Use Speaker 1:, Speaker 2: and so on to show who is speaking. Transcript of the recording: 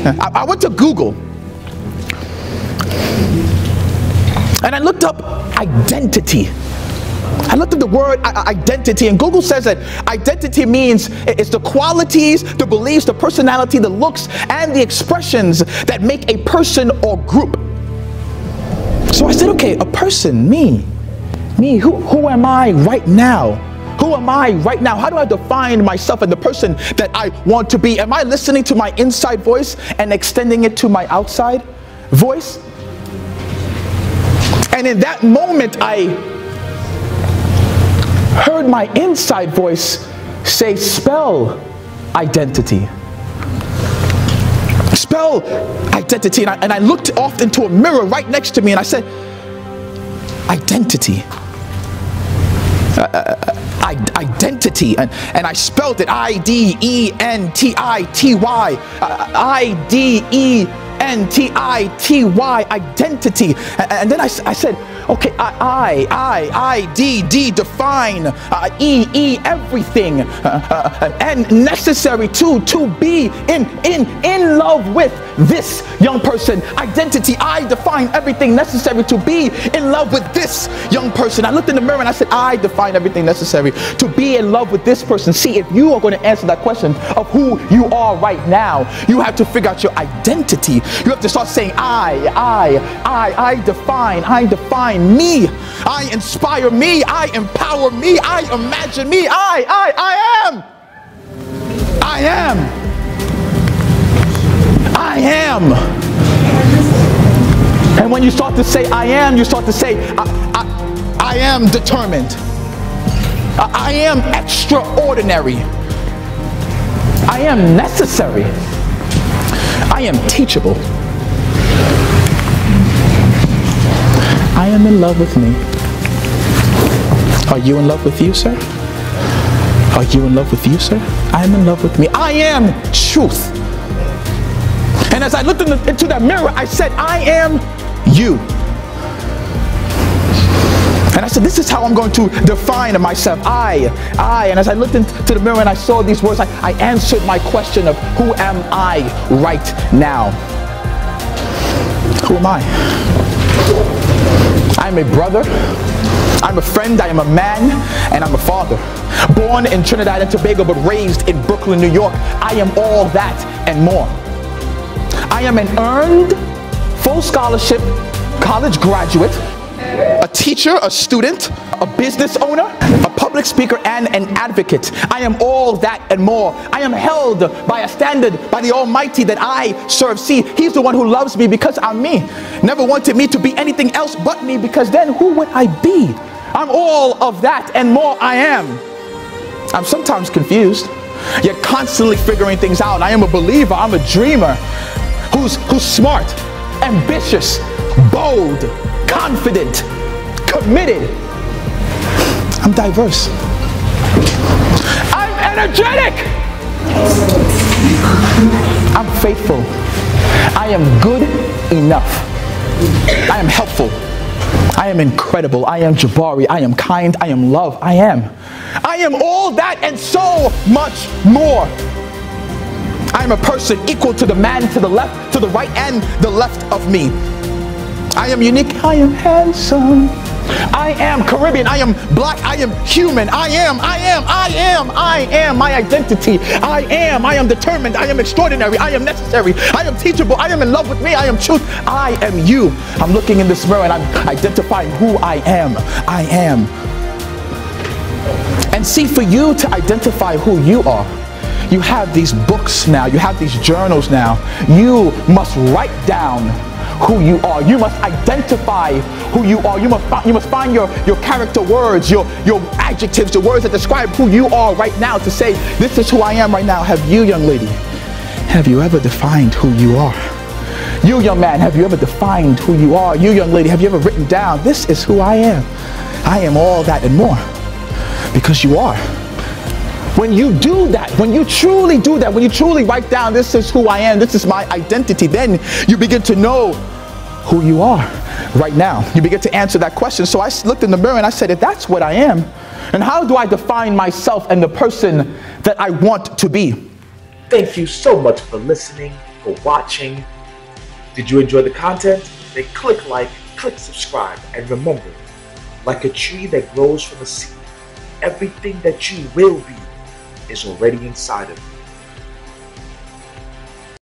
Speaker 1: I went to Google and I looked up identity. I looked at the word identity, and Google says that identity means it's the qualities, the beliefs, the personality, the looks, and the expressions that make a person or group. So I said, okay, a person, me, who am I right now? Who am I right now? How do I define myself and the person that I want to be? Am I listening to my inside voice and extending it to my outside voice? And in that moment, I heard my inside voice say, spell identity. Spell identity. And I looked off into a mirror right next to me and I said, identity. Identity. And I spelled it IDENTITY. IDENTITY, identity. And then I said, okay, I-D-D, define, E-E, everything, and necessary to be in love with this young person. Identity, I define everything necessary to be in love with this young person. I looked in the mirror and I said, I define everything necessary to be in love with this person. See, if you are going to answer that question of who you are right now, you have to figure out your identity. You have to start saying, I define me. I inspire me. I empower me. I imagine me. I am. And when you start to say I am, you start to say I am determined. I am extraordinary. I am necessary. I am teachable. I am in love with me. Are you in love with you, sir? Are you in love with you, sir? I am in love with me. I am truth. And as I looked into that mirror, I said, I am you. And I said, this is how I'm going to define myself. I. And as I looked into the mirror and I saw these words, I answered my question of who am I right now? Who am I? I'm a brother, I'm a friend, I am a man, and I'm a father. Born in Trinidad and Tobago, but raised in Brooklyn, New York, I am all that and more. I am an earned, full scholarship, college graduate, a teacher, a student, a business owner, a public speaker, and an advocate. I am all that and more. I am held by a standard by the Almighty that I serve. See, He's the one who loves me because I'm me. Never wanted me to be anything else but me, because then who would I be? I'm all of that and more. I am. I'm sometimes confused, yet constantly figuring things out. I am a believer. I'm a dreamer who's smart, ambitious, bold, confident, committed. I'm diverse. I'm energetic. I'm faithful. I am good enough. I am helpful. I am incredible. I am Jabari. I am kind. I am love. I am all that and so much more. I am a person equal to the man to the left, to the right, and the left of me. I am unique. I am handsome. I am Caribbean. I am black. I am human. I am my identity. I am determined. I am extraordinary. I am necessary. I am teachable. I am in love with me. I am truth. I am you. I'm looking in this mirror and I'm identifying who I am. I am. And see, for you to identify who you are, you have these books now. You have these journals now. You must write down who you are. You must identify who you are. You must find your character words, your adjectives, the words that describe who you are right now, to say, this is who I am right now. Have you, young lady, have you ever defined who you are? You, young man, have you ever defined who you are? You, young lady, have you ever written down, this is who I am? I am all that and more. Because you are. When you do that, when you truly do that, when you truly write down, this is who I am, this is my identity, then you begin to know who you are right now. You begin to answer that question. So I looked in the mirror and I said, if that's what I am, and how do I define myself and the person that I want to be?
Speaker 2: Thank you so much for listening. for watching. Did you enjoy the content? Then click like, click subscribe, and remember, like a tree that grows from a seed, everything that you will be is already inside of you.